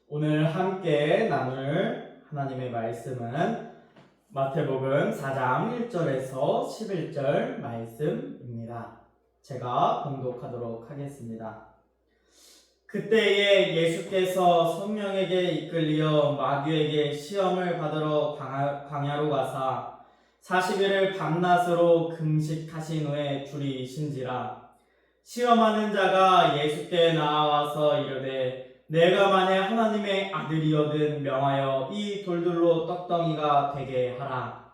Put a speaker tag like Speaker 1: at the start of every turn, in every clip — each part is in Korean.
Speaker 1: 오늘 함께 나눌 하나님의 말씀은 마태복음 4장 1절에서 11절 말씀입니다. 제가 봉독하도록 하겠습니다. 그때에 예수께서 성령에게 이끌려 마귀에게 시험을 받으러 광야로 가사 40일을 밤낮으로 금식하신 후에 줄이신지라. 시험하는 자가 예수께 나와서 이르되 내가 만일 하나님의 아들이거든 명하여 이 돌들로 떡덩이가 되게 하라.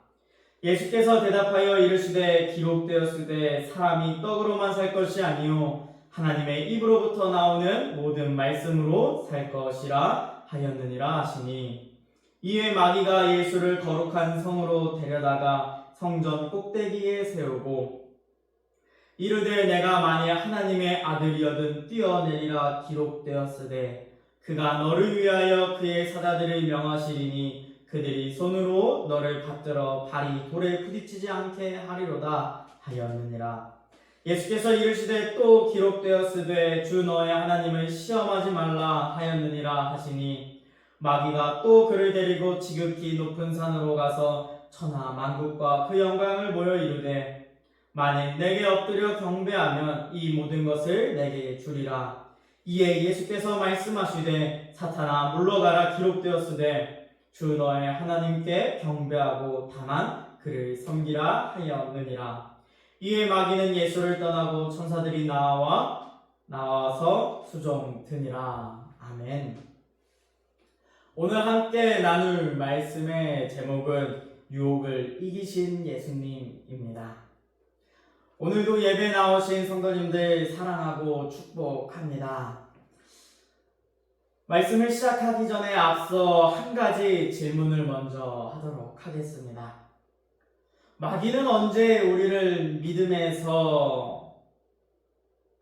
Speaker 1: 예수께서 대답하여 이르시되 기록되었으되 사람이 떡으로만 살 것이 아니요 하나님의 입으로부터 나오는 모든 말씀으로 살 것이라 하였느니라 하시니, 이에 마귀가 예수를 거룩한 성으로 데려다가 성전 꼭대기에 세우고 이르되 내가 만일 하나님의 아들이거든 뛰어내리라 기록되었으되 그가 너를 위하여 그의 사자들을 명하시리니 그들이 손으로 너를 받들어 발이 돌에 부딪히지 않게 하리로다 하였느니라. 예수께서 이르시되 또 기록되었으되 주 너의 하나님을 시험하지 말라 하였느니라 하시니, 마귀가 또 그를 데리고 지극히 높은 산으로 가서 천하 만국과 그 영광을 보여 이르되 만일 내게 엎드려 경배하면 이 모든 것을 내게 주리라. 이에 예수께서 말씀하시되 사탄아 물러가라 기록되었으되 주 너의 하나님께 경배하고 다만 그를 섬기라 하였느니라. 이에 마귀는 예수를 떠나고 천사들이 나와서 수종드니라. 아멘. 오늘 함께 나눌 말씀의 제목은 유혹을 이기신 예수님입니다. 오늘도 예배 나오신 성도님들 사랑하고 축복합니다. 말씀을 시작하기 전에 앞서 한 가지 질문을 먼저 하도록 하겠습니다. 마귀는 언제 우리를 믿음에서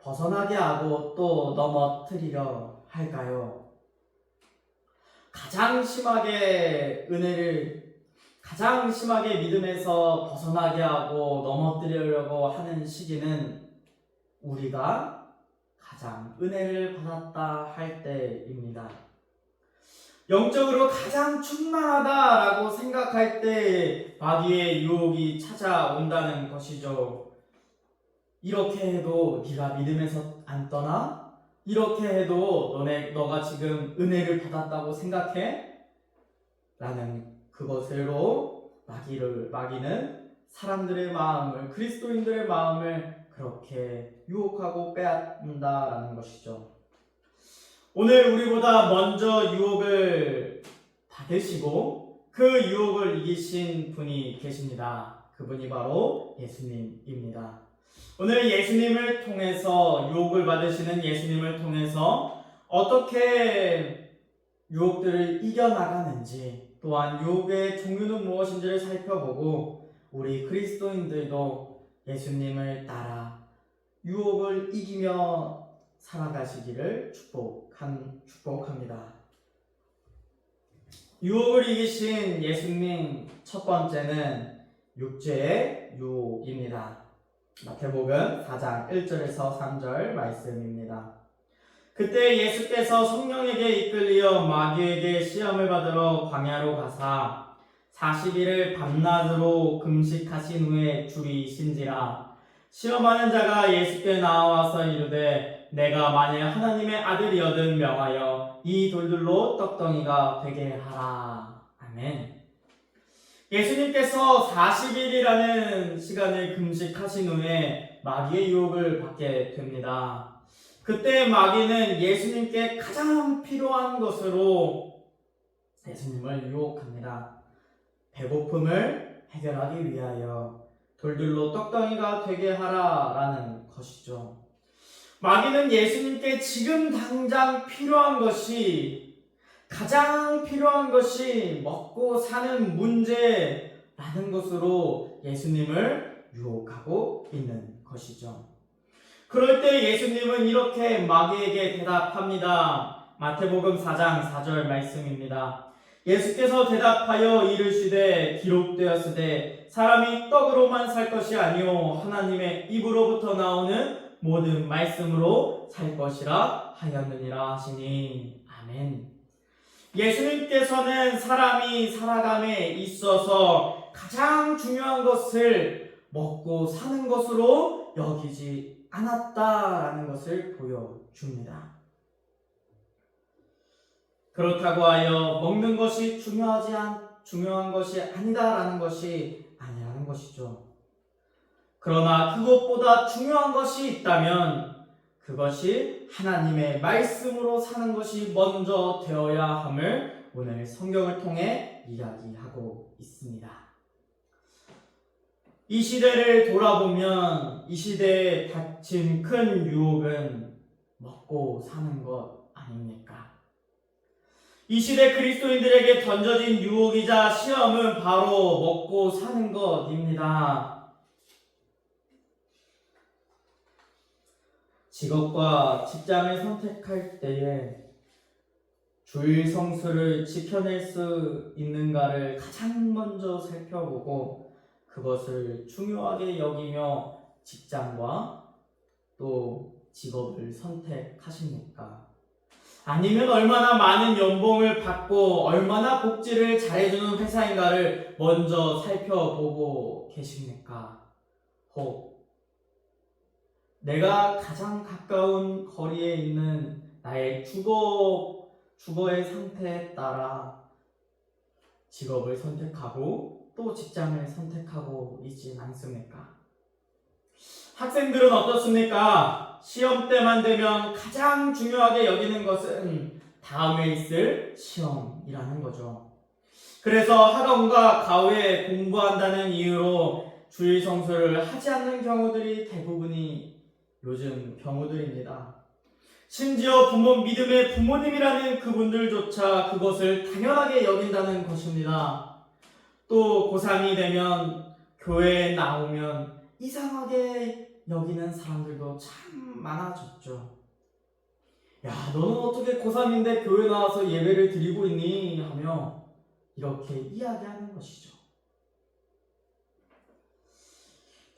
Speaker 1: 벗어나게 하고 또 넘어뜨리려 할까요? 가장 심하게 믿음에서 벗어나게 하고 넘어뜨리려고 하는 시기는 우리가 가장 은혜를 받았다 할 때입니다. 영적으로 가장 충만하다라고 생각할 때 마귀의 유혹이 찾아온다는 것이죠. 이렇게 해도 네가 믿음에서 안 떠나? 이렇게 해도 너가 지금 은혜를 받았다고 생각해? 라는 그것으로 마귀는 사람들의 마음을, 그리스도인들의 마음을 그렇게 유혹하고 빼앗는다라는 것이죠. 오늘 우리보다 먼저 유혹을 받으시고 그 유혹을 이기신 분이 계십니다. 그분이 바로 예수님입니다. 오늘 예수님을 통해서, 유혹을 받으시는 예수님을 통해서 어떻게 유혹들을 이겨나가는지, 또한 유혹의 종류는 무엇인지를 살펴보고 우리 그리스도인들도 예수님을 따라 유혹을 이기며 살아가시기를 축복합니다. 유혹을 이기신 예수님, 첫 번째는 육체의 유혹입니다. 마태복음 4장 1절에서 3절 말씀입니다. 그때 예수께서 성령에게 이끌려 마귀에게 시험을 받으러 광야로 가사 40일을 밤낮으로 금식하신 후에 줄이신지라. 시험하는 자가 예수께 나와서 이르되 내가 만일 하나님의 아들이거든 명하여 이 돌들로 떡덩이가 되게 하라. 아멘. 예수님께서 40일이라는 시간을 금식하신 후에 마귀의 유혹을 받게 됩니다. 그때 마귀는 예수님께 가장 필요한 것으로 예수님을 유혹합니다. 배고픔을 해결하기 위하여 돌들로 떡덩이가 되게 하라라는 것이죠. 마귀는 예수님께 지금 당장 가장 필요한 것이 먹고 사는 문제라는 것으로 예수님을 유혹하고 있는 것이죠. 그럴 때 예수님은 이렇게 마귀에게 대답합니다. 마태복음 4장 4절 말씀입니다. 예수께서 대답하여 이르시되 기록되었으되 사람이 떡으로만 살 것이 아니요 하나님의 입으로부터 나오는 모든 말씀으로 살 것이라 하였느니라 하시니. 아멘. 예수님께서는 사람이 살아감에 있어서 가장 중요한 것을 먹고 사는 것으로 여기지 않았다라는 것을 보여줍니다. 그렇다고 하여 먹는 것이 중요한 것이 아니다라는 것이 아니라는 것이죠. 그러나 그것보다 중요한 것이 있다면 그것이 하나님의 말씀으로 사는 것이 먼저 되어야 함을 오늘 성경을 통해 이야기하고 있습니다. 이 시대를 돌아보면 이 시대에 닥친 큰 유혹은 먹고 사는 것 아닙니까? 이 시대 그리스도인들에게 던져진 유혹이자 시험은 바로 먹고 사는 것입니다. 직업과 직장을 선택할 때에 주일 성수를 지켜낼 수 있는가를 가장 먼저 살펴보고 그것을 중요하게 여기며 직장과 또 직업을 선택하십니까? 아니면 얼마나 많은 연봉을 받고 얼마나 복지를 잘해주는 회사인가를 먼저 살펴보고 계십니까? 혹 내가 가장 가까운 거리에 있는 나의 주거의 상태에 따라 직업을 선택하고 또 직장을 선택하고 있진 않습니까? 학생들은 어떻습니까? 시험 때만 되면 가장 중요하게 여기는 것은 다음에 있을 시험이라는 거죠. 그래서 학원과 과외 공부한다는 이유로 주일 성수를 하지 않는 경우들이 대부분이 요즘 경우들입니다. 심지어 믿음의 부모님이라는 그분들조차 그것을 당연하게 여긴다는 것입니다. 또 고3이 되면 교회에 나오면 이상하게 여기는 사람들도 참 많아졌죠. 야, 너는 어떻게 고3인데 교회 나와서 예배를 드리고 있니? 하며 이렇게 이야기하는 것이죠.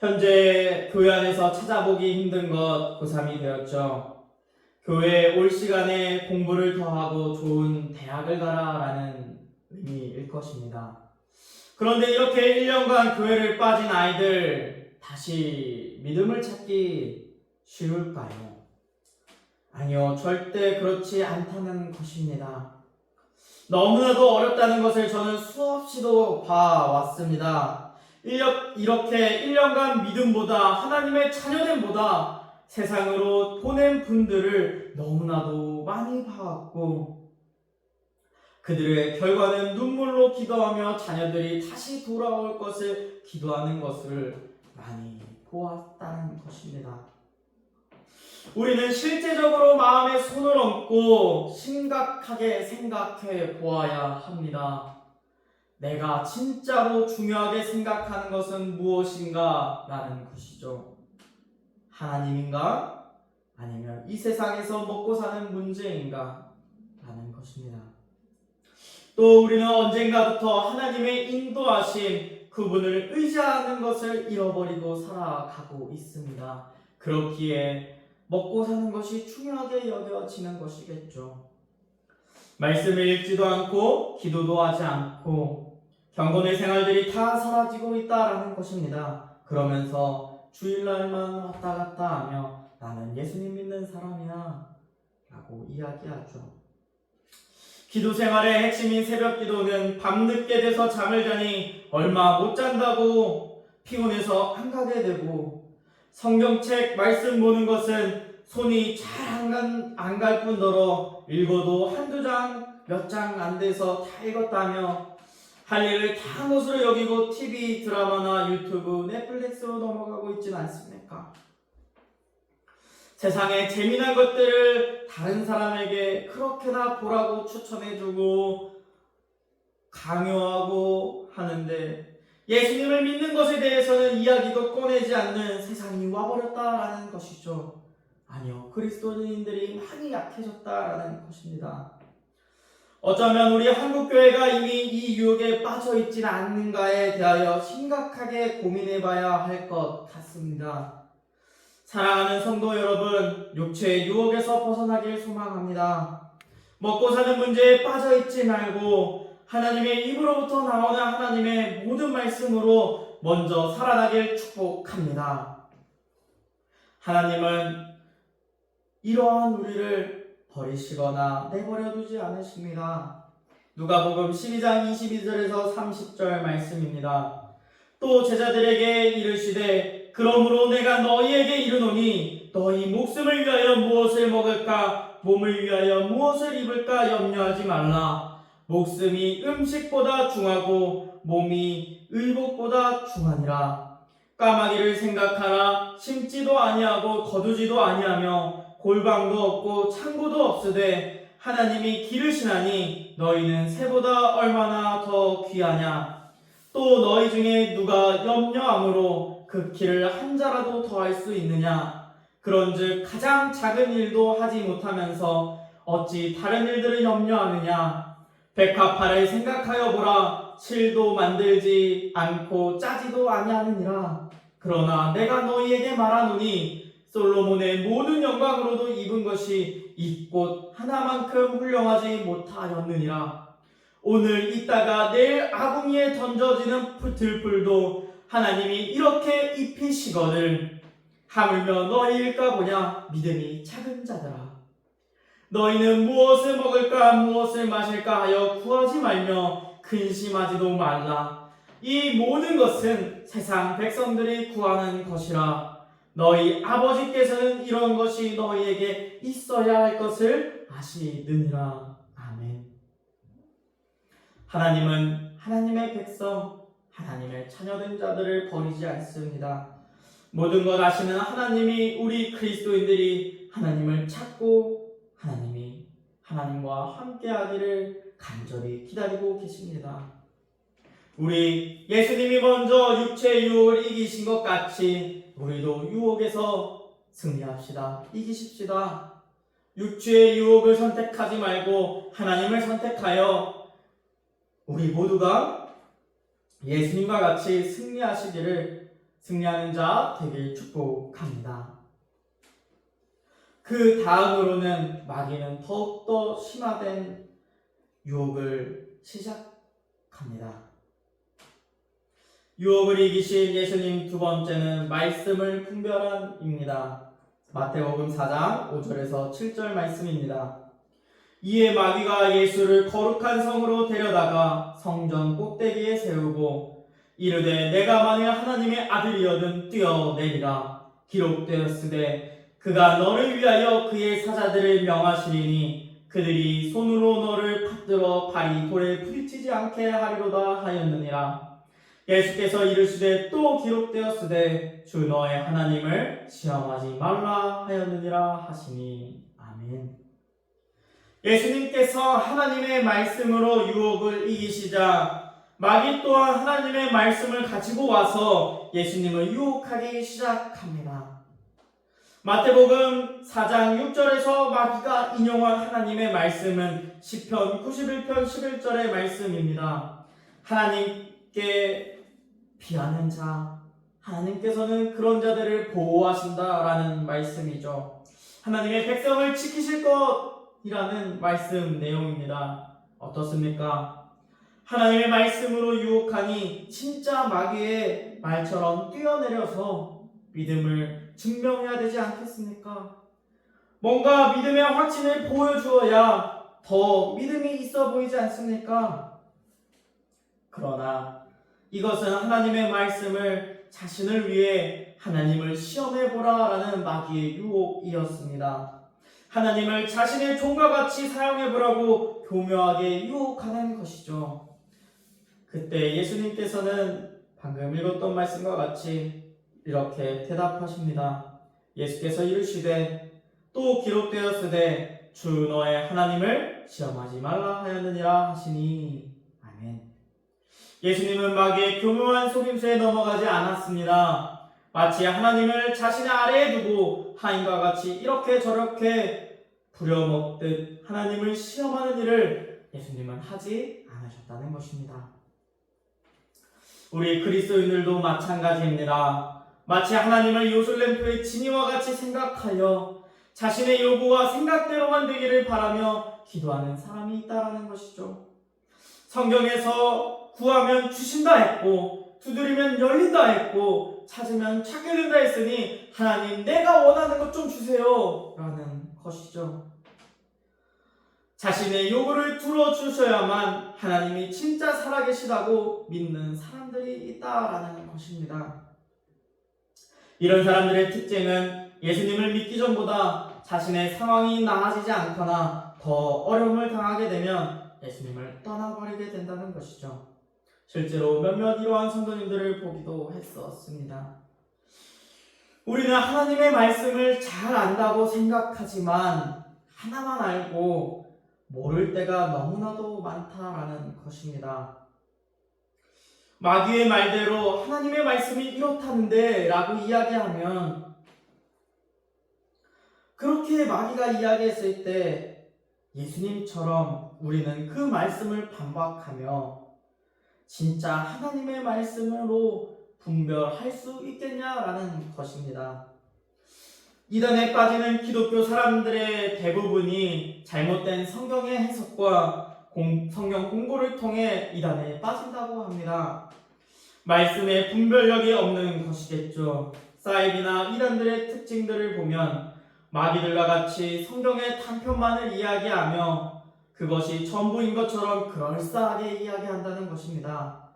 Speaker 1: 현재 교회 안에서 찾아보기 힘든 것 고3이 되었죠. 교회에 올 시간에 공부를 더 하고 좋은 대학을 가라라는 의미일 것입니다. 그런데 이렇게 1년간 교회를 빠진 아이들 다시 믿음을 찾기 쉬울까요? 아니요, 절대 그렇지 않다는 것입니다. 너무나도 어렵다는 것을 저는 수없이도 봐왔습니다. 이렇게 1년간 믿음보다 하나님의 자녀됨보다 세상으로 보낸 분들을 너무나도 많이 봐왔고 그들의 결과는 눈물로 기도하며 자녀들이 다시 돌아올 것을 기도하는 것을 많이 보았다는 것입니다. 우리는 실제적으로 마음에 손을 얹고 심각하게 생각해 보아야 합니다. 내가 진짜로 중요하게 생각하는 것은 무엇인가? 라는 것이죠. 하나님인가? 아니면 이 세상에서 먹고 사는 문제인가? 라는 것입니다. 또 우리는 언젠가부터 하나님의 인도하심, 그분을 의지하는 것을 잃어버리고 살아가고 있습니다. 그렇기에 먹고 사는 것이 중요하게 여겨지는 것이겠죠. 말씀을 읽지도 않고 기도도 하지 않고 경건의 생활들이 다 사라지고 있다라는 것입니다. 그러면서 주일날만 왔다 갔다 하며 나는 예수님 믿는 사람이야 라고 이야기하죠. 기도 생활의 핵심인 새벽 기도는 밤늦게 돼서 잠을 자니 얼마 못 잔다고 피곤해서 안 가게 되고 성경책 말씀 보는 것은 손이 잘 안 갈 뿐더러 읽어도 한두 장, 몇 장 안 돼서 다 읽었다며 할 일을 다 한 것으로 여기고 TV, 드라마나 유튜브, 넷플릭스로 넘어가고 있진 않습니까? 세상의 재미난 것들을 다른 사람에게 그렇게나 보라고 추천해주고 강요하고 하는데 예수님을 믿는 것에 대해서는 이야기도 꺼내지 않는 세상이 와버렸다라는 것이죠. 아니요, 그리스도인들이 많이 약해졌다라는 것입니다. 어쩌면 우리 한국교회가 이미 이 유혹에 빠져 있지는 않는가에 대하여 심각하게 고민해봐야 할 것 같습니다. 사랑하는 성도 여러분, 육체의 유혹에서 벗어나길 소망합니다. 먹고 사는 문제에 빠져 있지 말고 하나님의 입으로부터 나오는 하나님의 모든 말씀으로 먼저 살아나길 축복합니다. 하나님은 이러한 우리를 버리시거나 내버려 두지 않으십니다. 누가복음 12장 22절에서 30절 말씀입니다. 또 제자들에게 이르시되 그러므로 내가 너희에게 이르노니 너희 목숨을 위하여 무엇을 먹을까 몸을 위하여 무엇을 입을까 염려하지 말라. 목숨이 음식보다 중하고 몸이 의복보다 중하니라. 까마귀를 생각하라. 심지도 아니하고 거두지도 아니하며 골방도 없고 창고도 없으되 하나님이 기르시나니 너희는 새보다 얼마나 더 귀하냐. 또 너희 중에 누가 염려함으로 그 키를 한 자라도 더할 수 있느냐. 그런즉 가장 작은 일도 하지 못하면서 어찌 다른 일들을 염려하느냐. 백합화를 생각하여 보라. 실도 만들지 않고 짜지도 아니하느니라. 그러나 내가 너희에게 말하노니 솔로몬의 모든 영광으로도 입은 것이 이 꽃 하나만큼 훌륭하지 못하였느니라. 오늘 있다가 내일 아궁이에 던져지는 들불도 하나님이 이렇게 입히시거늘 하물며 너희일까 보냐. 믿음이 작은 자들아, 너희는 무엇을 먹을까 무엇을 마실까 하여 구하지 말며 근심하지도 말라. 이 모든 것은 세상 백성들이 구하는 것이라. 너희 아버지께서는 이런 것이 너희에게 있어야 할 것을 아시느니라. 아멘. 하나님은 하나님의 백성, 하나님의 자녀된 자들을 버리지 않습니다. 모든 것 아시는 하나님이 우리 그리스도인들이 하나님을 찾고 하나님이 하나님과 함께하기를 간절히 기다리고 계십니다. 우리 예수님이 먼저 육체의 유혹을 이기신 것 같이 우리도 유혹에서 승리합시다. 이기십시다. 육체의 유혹을 선택하지 말고 하나님을 선택하여 우리 모두가 예수님과 같이 승리하는 자 되길 축복합니다. 그 다음으로는 마귀는 더욱더 심화된 유혹을 시작합니다. 유혹을 이기신 예수님 두 번째는 말씀을 분별함입니다. 마태복음 4장 5절에서 7절 말씀입니다. 이에 마귀가 예수를 거룩한 성으로 데려다가 성전 꼭대기에 세우고 이르되 내가 만일 하나님의 아들이여든 뛰어내리라. 기록되었으되 그가 너를 위하여 그의 사자들을 명하시리니 그들이 손으로 너를 받들어 발이 돌에 부딪히지 않게 하리로다 하였느니라. 예수께서 이르시되 또 기록되었으되 주 너의 하나님을 시험하지 말라 하였느니라 하시니. 아멘. 예수님께서 하나님의 말씀으로 유혹을 이기시자 마귀 또한 하나님의 말씀을 가지고 와서 예수님을 유혹하기 시작합니다. 마태복음 4장 6절에서 마귀가 인용한 하나님의 말씀은 시편 91편 11절의 말씀입니다. 하나님께 피하는 자, 하나님께서는 그런 자들을 보호하신다라는 말씀이죠. 하나님의 백성을 지키실 것이라는 말씀 내용입니다. 어떻습니까? 하나님의 말씀으로 유혹하니 진짜 마귀의 말처럼 뛰어내려서 믿음을 증명해야 되지 않겠습니까? 뭔가 믿음의 확신을 보여주어야 더 믿음이 있어 보이지 않습니까? 그러나 이것은 하나님의 말씀을 자신을 위해 하나님을 시험해보라라는 마귀의 유혹이었습니다. 하나님을 자신의 종과 같이 사용해보라고 교묘하게 유혹하는 것이죠. 그때 예수님께서는 방금 읽었던 말씀과 같이 이렇게 대답하십니다. 예수께서 이르시되 또 기록되었으되 주 너의 하나님을 시험하지 말라 하였느니라 하시니. 아멘. 예수님은 마귀의 교묘한 속임수에 넘어가지 않았습니다. 마치 하나님을 자신의 아래에 두고 하인과 같이 이렇게 저렇게 부려먹듯 하나님을 시험하는 일을 예수님은 하지 않으셨다는 것입니다. 우리 그리스도인들도 마찬가지입니다. 마치 하나님을 요술램프의 지니와 같이 생각하여 자신의 요구와 생각대로만 되기를 바라며 기도하는 사람이 있다라는 것이죠. 성경에서 구하면 주신다 했고 두드리면 열린다 했고 찾으면 찾게 된다 했으니 하나님 내가 원하는 것 좀 주세요 라는 것이죠. 자신의 요구를 들어주셔야만 하나님이 진짜 살아계시다고 믿는 사람들이 있다라는 것입니다. 이런 사람들의 특징은 예수님을 믿기 전보다 자신의 상황이 나아지지 않거나 더 어려움을 당하게 되면 예수님을 떠나버리게 된다는 것이죠. 실제로 몇몇 이러한 성도님들을 보기도 했었습니다. 우리는 하나님의 말씀을 잘 안다고 생각하지만 하나만 알고 모를 때가 너무나도 많다라는 것입니다. 마귀의 말대로 하나님의 말씀이 이렇다는데 라고 이야기하면 그렇게 마귀가 이야기했을 때 예수님처럼 우리는 그 말씀을 반박하며 진짜 하나님의 말씀으로 분별할 수 있겠냐라는 것입니다. 이단에 빠지는 기독교 사람들의 대부분이 잘못된 성경의 해석과 성경 공부를 통해 이단에 빠진다고 합니다. 말씀의 분별력이 없는 것이겠죠. 사이비나 이단들의 특징들을 보면 마귀들과 같이 성경의 단편만을 이야기하며 그것이 전부인 것처럼 그럴싸하게 이야기한다는 것입니다.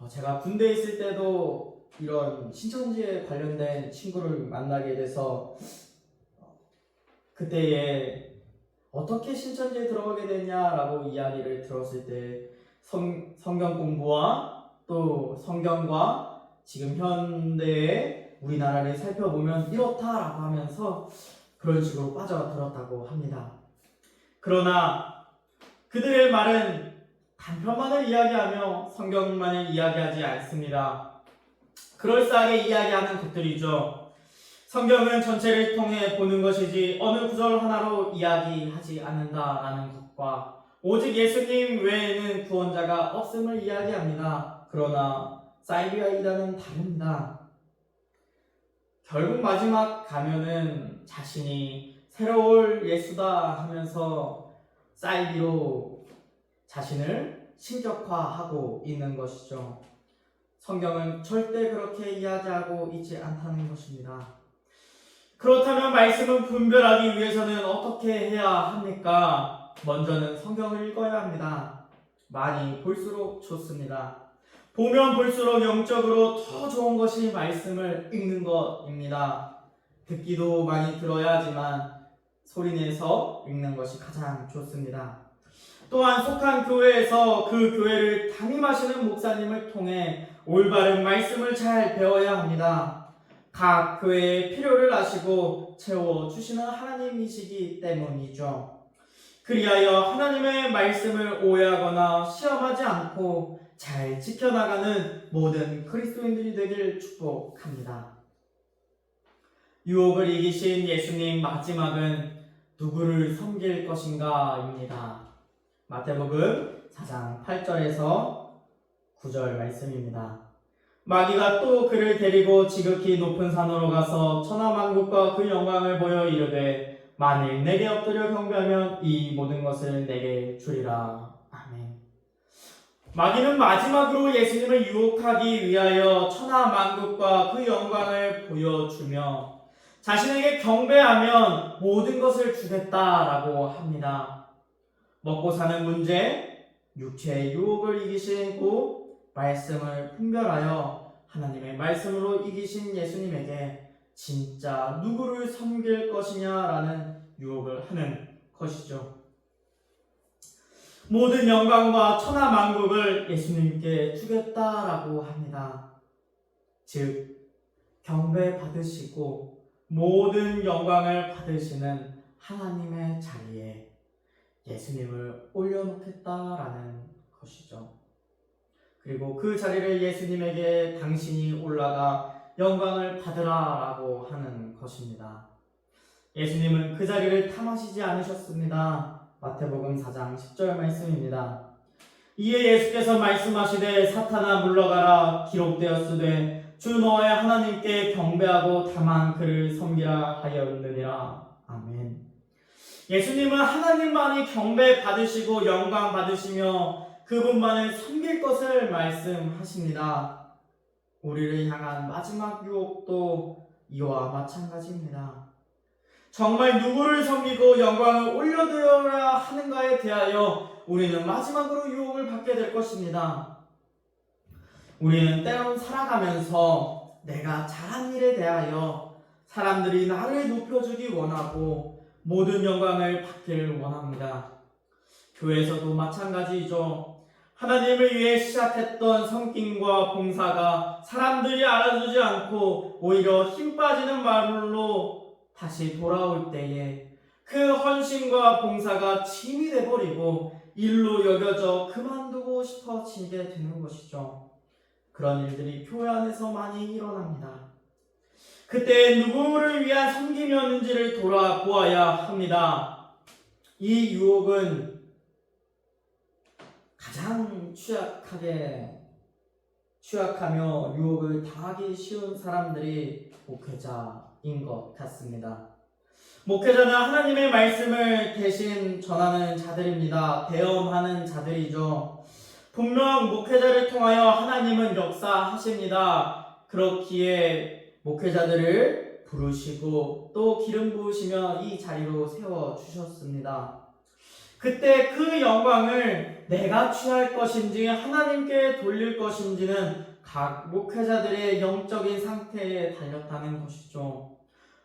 Speaker 1: 제가 군대에 있을 때도 이런 신천지에 관련된 친구를 만나게 돼서 그때에 어떻게 신천지에 들어가게 됐냐라고 이야기를 들었을 때 성경 공부와 또 성경과 지금 현대의 우리나라를 살펴보면 이렇다라고 하면서 그런 식으로 빠져들었다고 합니다. 그러나 그들의 말은 단편만을 이야기하며 성경만을 이야기하지 않습니다. 그럴싸하게 이야기하는 것들이죠. 성경은 전체를 통해 보는 것이지 어느 구절 하나로 이야기하지 않는다라는 것과 오직 예수님 외에는 구원자가 없음을 이야기합니다. 그러나 사이비와 이단은 다릅니다. 결국 마지막 가면은 자신이 새로울 예수다 하면서 사이비로 자신을 신격화하고 있는 것이죠. 성경은 절대 그렇게 이야기하고 있지 않다는 것입니다. 그렇다면 말씀을 분별하기 위해서는 어떻게 해야 합니까? 먼저는 성경을 읽어야 합니다. 많이 볼수록 좋습니다. 보면 볼수록 영적으로 더 좋은 것이 말씀을 읽는 것입니다. 듣기도 많이 들어야 하지만 소리내서 읽는 것이 가장 좋습니다. 또한 속한 교회에서 그 교회를 담임하시는 목사님을 통해 올바른 말씀을 잘 배워야 합니다. 각 교회의 필요를 아시고 채워주시는 하나님이시기 때문이죠. 그리하여 하나님의 말씀을 오해하거나 시험하지 않고 잘 지켜나가는 모든 그리스도인들이 되길 축복합니다. 유혹을 이기신 예수님 마지막은 누구를 섬길 것인가입니다. 마태복음 4장 8절에서 9절 말씀입니다. 마귀가 또 그를 데리고 지극히 높은 산으로 가서 천하만국과 그 영광을 보여 이르되 만일 내게 엎드려 경배하면 이 모든 것을 내게 주리라. 아멘. 마귀는 마지막으로 예수님을 유혹하기 위하여 천하만국과 그 영광을 보여주며 자신에게 경배하면 모든 것을 주겠다라고 합니다. 먹고 사는 문제, 육체의 유혹을 이기시고 말씀을 분별하여 하나님의 말씀으로 이기신 예수님에게 진짜 누구를 섬길 것이냐라는 유혹을 하는 것이죠. 모든 영광과 천하만국을 예수님께 주겠다라고 합니다. 즉 경배 받으시고 모든 영광을 받으시는 하나님의 자리에 예수님을 올려놓겠다라는 것이죠. 그리고 그 자리를 예수님에게 당신이 올라가 영광을 받으라라고 하는 것입니다. 예수님은 그 자리를 탐하시지 않으셨습니다. 마태복음 4장 10절 말씀입니다. 이에 예수께서 말씀하시되 사탄아 물러가라 기록되었으되 주 너의 하나님께 경배하고 다만 그를 섬기라 하였느니라. 아멘. 예수님은 하나님만이 경배 받으시고 영광 받으시며 그분만을 섬길 것을 말씀하십니다. 우리를 향한 마지막 유혹도 이와 마찬가지입니다. 정말 누구를 섬기고 영광을 올려드려야 하는가에 대하여 우리는 마지막으로 유혹을 받게 될 것입니다. 우리는 때론 살아가면서 내가 잘한 일에 대하여 사람들이 나를 높여주기 원하고 모든 영광을 받기를 원합니다. 교회에서도 마찬가지이죠. 하나님을 위해 시작했던 섬김과 봉사가 사람들이 알아주지 않고 오히려 힘 빠지는 말로 다시 돌아올 때에 그 헌신과 봉사가 짐이 돼버리고 일로 여겨져 그만두고 싶어지게 되는 것이죠. 그런 일들이 교회 안에서 많이 일어납니다. 그때 누구를 위한 섬김이었는지를 돌아보아야 합니다. 이 유혹은 가장 취약하며 유혹을 당하기 쉬운 사람들이 목회자인 것 같습니다. 목회자는 하나님의 말씀을 대신 전하는 자들입니다. 대언하는 자들이죠. 분명 목회자를 통하여 하나님은 역사하십니다. 그렇기에 목회자들을 부르시고 또 기름 부으시며 이 자리로 세워주셨습니다. 그때 그 영광을 내가 취할 것인지 하나님께 돌릴 것인지는 각 목회자들의 영적인 상태에 달렸다는 것이죠.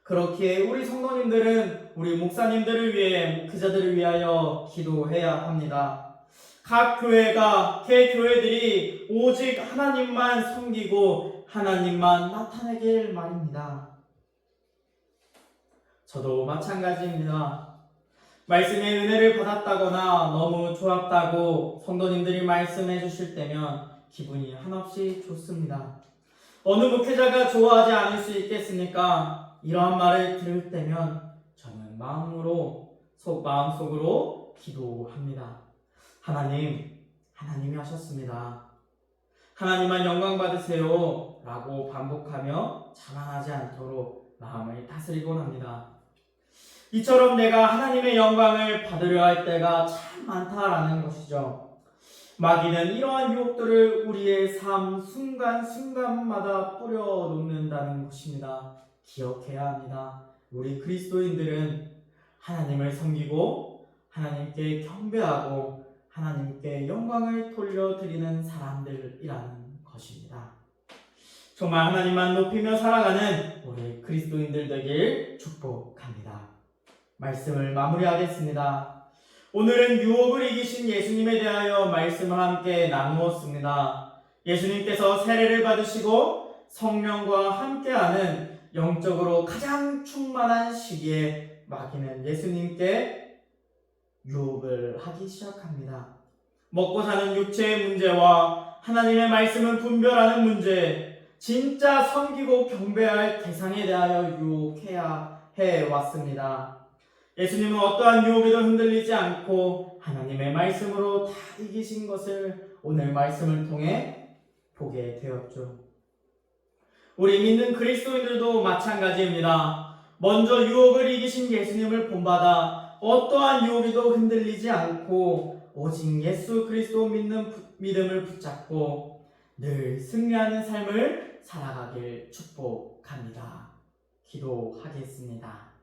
Speaker 1: 그렇기에 우리 성도님들은 우리 목사님들을 위해 목회자들을 위하여 기도해야 합니다. 각 교회가 개교회들이 오직 하나님만 섬기고 하나님만 나타내길 말입니다. 저도 마찬가지입니다. 말씀의 은혜를 받았다거나 너무 좋았다고 성도님들이 말씀해 주실 때면 기분이 한없이 좋습니다. 어느 목회자가 좋아하지 않을 수 있겠습니까? 이러한 말을 들을 때면 저는 마음속으로 기도합니다. 하나님이 하셨습니다. 하나님만 영광 받으세요 라고 반복하며 자만하지 않도록 마음을 다스리곤 합니다. 이처럼 내가 하나님의 영광을 받으려 할 때가 참 많다라는 것이죠. 마귀는 이러한 유혹들을 우리의 삶 순간순간마다 뿌려놓는다는 것입니다. 기억해야 합니다. 우리 그리스도인들은 하나님을 섬기고 하나님께 경배하고 하나님께 영광을 돌려드리는 사람들이라는 것입니다. 정말 하나님만 높이며 살아가는 우리 그리스도인들 되길 축복합니다. 말씀을 마무리하겠습니다. 오늘은 유혹을 이기신 예수님에 대하여 말씀을 함께 나누었습니다. 예수님께서 세례를 받으시고 성령과 함께하는 영적으로 가장 충만한 시기에 마귀는 예수님께 유혹을 하기 시작합니다. 먹고 사는 육체의 문제와 하나님의 말씀을 분별하는 문제, 진짜 섬기고 경배할 대상에 대하여 유혹해야 해왔습니다. 예수님은 어떠한 유혹에도 흔들리지 않고 하나님의 말씀으로 다 이기신 것을 오늘 말씀을 통해 보게 되었죠. 우리 믿는 그리스도인들도 마찬가지입니다. 먼저 유혹을 이기신 예수님을 본받아 어떠한 유혹에도 흔들리지 않고 오직 예수 그리스도 믿음을 붙잡고 늘 승리하는 삶을 살아가길 축복합니다. 기도하겠습니다.